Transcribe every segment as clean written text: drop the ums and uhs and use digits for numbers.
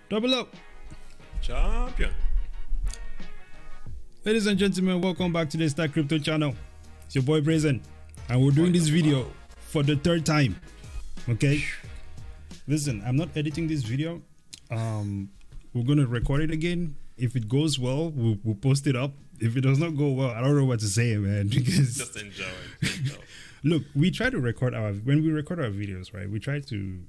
Double up. Champion. Ladies and gentlemen, welcome back to the STAKK Crypto channel. It's your boy Brazen, and we're doing this video for the third time. Okay? Listen, I'm not editing this video. We're gonna record it again. If it goes well, we'll post it up. If it does not go well, I don't know what to say, man. Because Just enjoy it. look, we try to record when we record our videos, right? We try to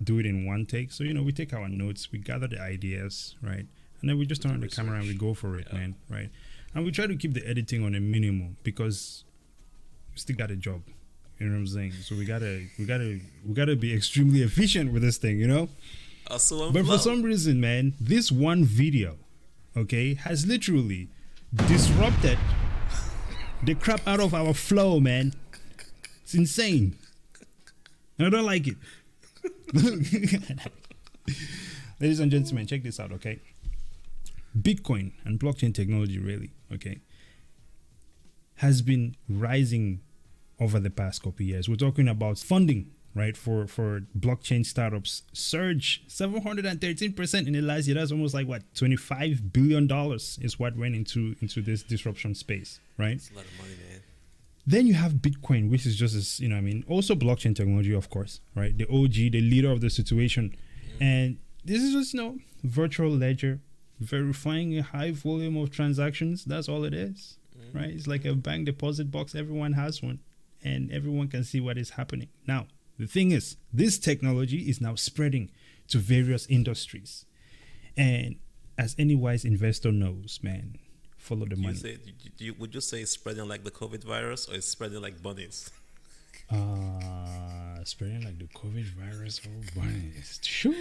do it in one take. So, we take our notes, we gather the ideas, right? And then we just turn on the camera and we go for it, man, right? And we try to keep the editing on a minimum because we still got a job. You know what I'm saying? So we gotta be extremely efficient with this thing, But for some reason, man, this one video, okay, has literally disrupted the crap out of our flow, man. It's insane. I don't like it. Ladies and gentlemen, check this out, okay? Bitcoin and blockchain technology, really, okay, has been rising over the past couple of years. We're talking about funding, right, for blockchain startups surge 713% in the last year. That's almost like what, $25 billion is what went into this disruption space, right? That's a lot of money, man. Then you have Bitcoin, which is just as, also blockchain technology, of course, right? The OG, the leader of the situation. And this is just, virtual ledger, verifying a high volume of transactions. That's all it is, right? It's like a bank deposit box. Everyone has one and everyone can see what is happening. Now, the thing is, this technology is now spreading to various industries. And as any wise investor knows, man, follow the money. Would you say it's spreading like the COVID virus or it's spreading like bunnies? Spreading like the COVID virus or bunnies. Sure,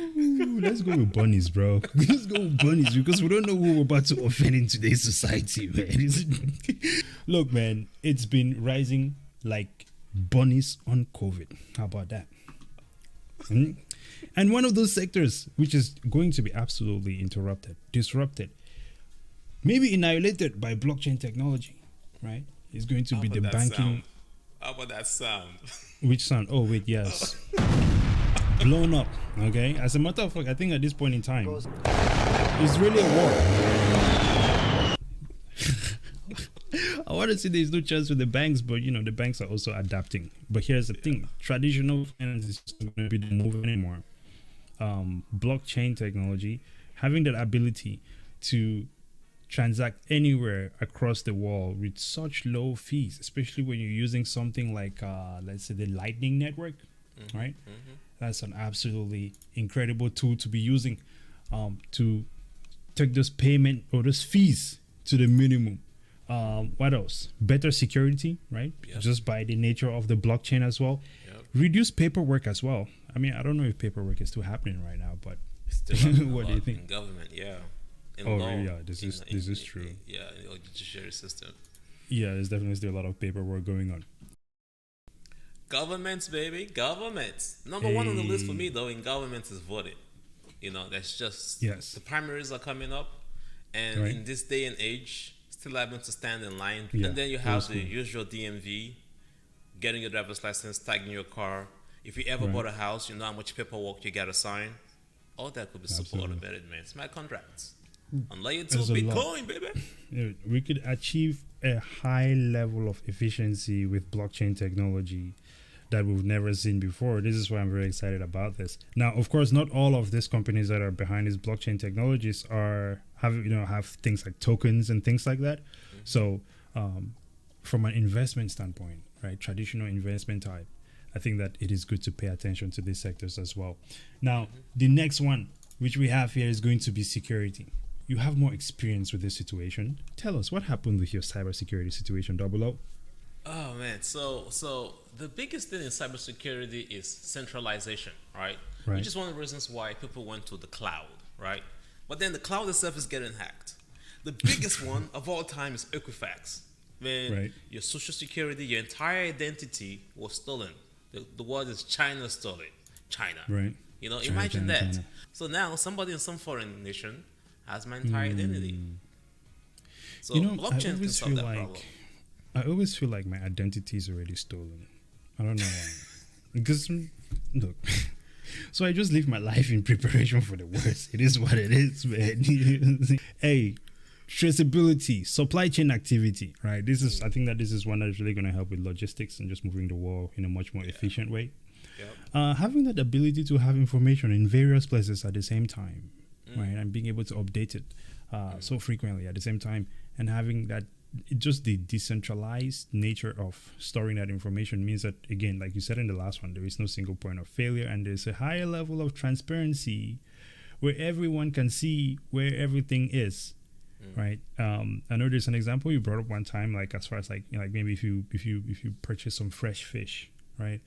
let's go with bunnies, bro. Let's go with bunnies because we don't know who we're about to offend in today's society, man. Look, man, it's been rising like bunnies on COVID. How about that? And one of those sectors which is going to be absolutely disrupted, maybe annihilated by blockchain technology, right? Is going to be the banking. Sound? How about that sound? Which sound? Oh, wait, yes. Blown up, okay? As a matter of fact, I think at this point in time, it's really a war. I want to say there's no chance with the banks, but, the banks are also adapting. But here's the thing. Traditional finance is not going to be the move anymore. Blockchain technology, having that ability to transact anywhere across the world with such low fees, especially when you're using something like let's say the Lightning Network, right? That's an absolutely incredible tool to be using to take those payment or those fees to the minimum. What else? Better security, right? Just by the nature of the blockchain as well. Reduce paperwork as well. I mean, I don't know if paperwork is still happening right now, but what do you think? In government, This is true. In the judiciary system. Yeah, there's definitely still a lot of paperwork going on. Governments, baby, governments. Number one on the list for me, though, in governments is voting. That's just the primaries are coming up, and in this day and age, still having to stand in line. And then you have the usual DMV, getting your driver's license, tagging your car. If you ever bought a house, you know how much paperwork you got to sign. All that could be supported better, man. Smart contracts. On layer 2 Bitcoin, baby. We could achieve a high level of efficiency with blockchain technology that we've never seen before. This is why I'm very excited about this. Now, of course, not all of these companies that are behind these blockchain technologies have things like tokens and things like that. So, from an investment standpoint, right, traditional investment type, I think that it is good to pay attention to these sectors as well. Now, the next one, which we have here, is going to be security. You have more experience with this situation. Tell us what happened with your cybersecurity situation, Double O. Oh man, so the biggest thing in cybersecurity is centralization, right? Which is one of the reasons why people went to the cloud, right? But then the cloud itself is getting hacked. The biggest one of all time is Equifax. When your social security, your entire identity was stolen. The word is China stole it. China. Right. Imagine that. China. So now somebody in some foreign nation has my entire identity. So blockchain can solve that problem. I always feel like my identity is already stolen. I don't know why. Because look, So I just live my life in preparation for the worst. It is what it is, man. Hey, traceability, supply chain activity, right? I think that this is one that's really going to help with logistics and just moving the world in a much more efficient way. Yep. Having that ability to have information in various places at the same time, right? And being able to update it so frequently at the same time, and having that, just the decentralized nature of storing that information means that, again, like you said in the last one, there is no single point of failure, and there's a higher level of transparency where everyone can see where everything is. Right. I know there's an example you brought up one time, like as far as like maybe if you purchase some fresh fish, right?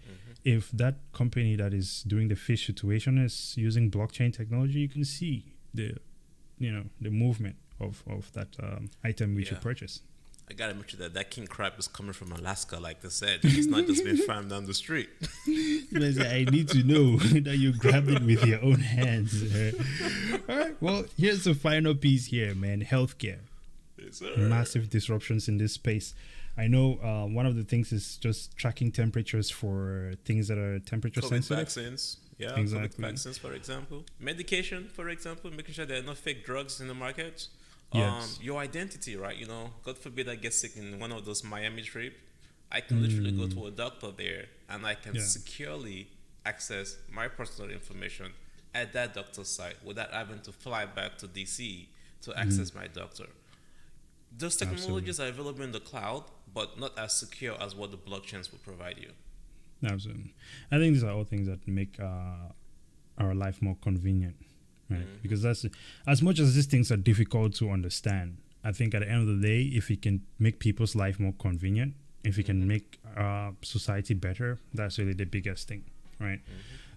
If that company that is doing the fish situation is using blockchain technology, you can see the movement of that item which you purchase. I gotta make sure that king crab is coming from Alaska, like they said. It's not just being farmed down the street. I need to know that you grabbed it with your own hands. All right. Well, here's the final piece here, man. Healthcare. Yes, sir. Massive disruptions in this space. I know one of the things is just tracking temperatures for things that are temperature COVID sensitive. Vaccines. Yeah, exactly. COVID vaccines, for example. Medication, for example, making sure there are no fake drugs in the market. Yes. Your identity, right? God forbid I get sick in one of those Miami trips. I can literally go to a doctor there and I can securely access my personal information at that doctor's site without having to fly back to DC to access my doctor. Those technologies are available in the cloud, but not as secure as what the blockchains will provide you. Absolutely. I think these are all things that make our life more convenient. Right? Because that's, as much as these things are difficult to understand, I think at the end of the day, if we can make people's life more convenient, if we can make society better, that's really the biggest thing, right?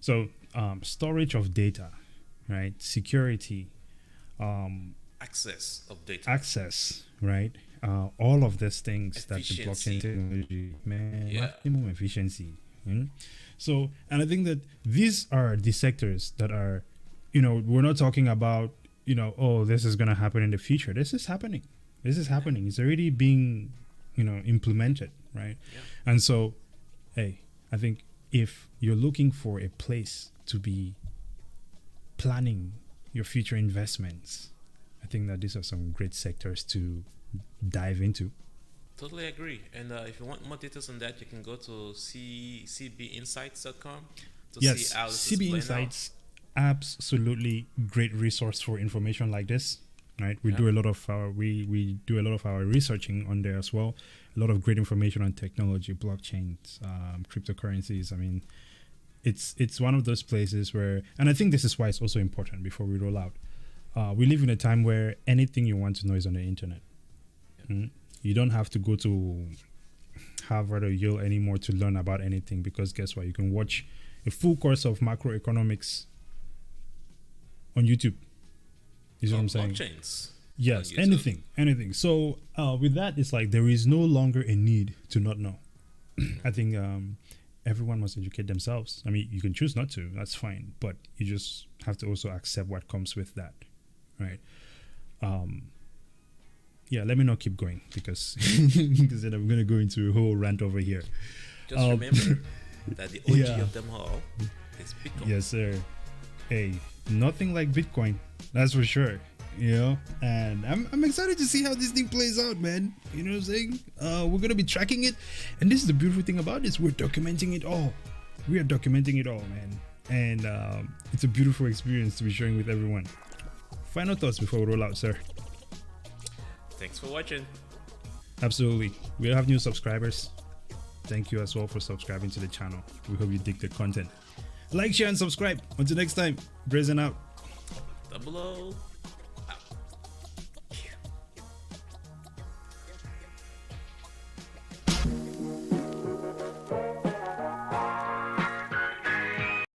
So storage of data, right? Security, access of data, right? All of these things efficiency. That the blockchain technology, man, maximum efficiency. So, and I think that these are the sectors that are, we're not talking about, this is going to happen in the future. This is happening. It's already being, implemented, right? Yeah. And so, hey, I think if you're looking for a place to be planning your future investments, I think that these are some great sectors to dive into. Totally agree. And if you want more details on that, you can go to cbinsights.com to see how this CB Insights. Absolutely great resource for information like this, right? We do a lot of our we do a lot of our researching on there as well. A lot of great information on technology, blockchains, cryptocurrencies. I mean, it's one of those places where, and I think this is why it's also important before we roll out. We live in a time where anything you want to know is on the internet. You don't have to go to Harvard or Yale anymore to learn about anything, because guess what? You can watch a full course of macroeconomics on YouTube. You see what I'm saying? Blockchains. Yes, anything. So with that, it's like there is no longer a need to not know. I think everyone must educate themselves. I mean, you can choose not to. That's fine. But you just have to also accept what comes with that, right? Let me not keep going because then I'm going to go into a whole rant over here. Just remember that the OG of them all is Bitcoin. Yes, sir. Hey, nothing like Bitcoin, that's for sure. And I'm excited to see how this thing plays out, man. You know what I'm saying? We're gonna be tracking it, and this is the beautiful thing about this: we're documenting it all. We are documenting it all, man, and it's a beautiful experience to be sharing with everyone. Final thoughts before we roll out, sir. Thanks for watching. Absolutely, we have new subscribers. Thank you as well for subscribing to the channel. We hope you dig the content. Like, share, and subscribe. Until next time, Brazen out. Double O.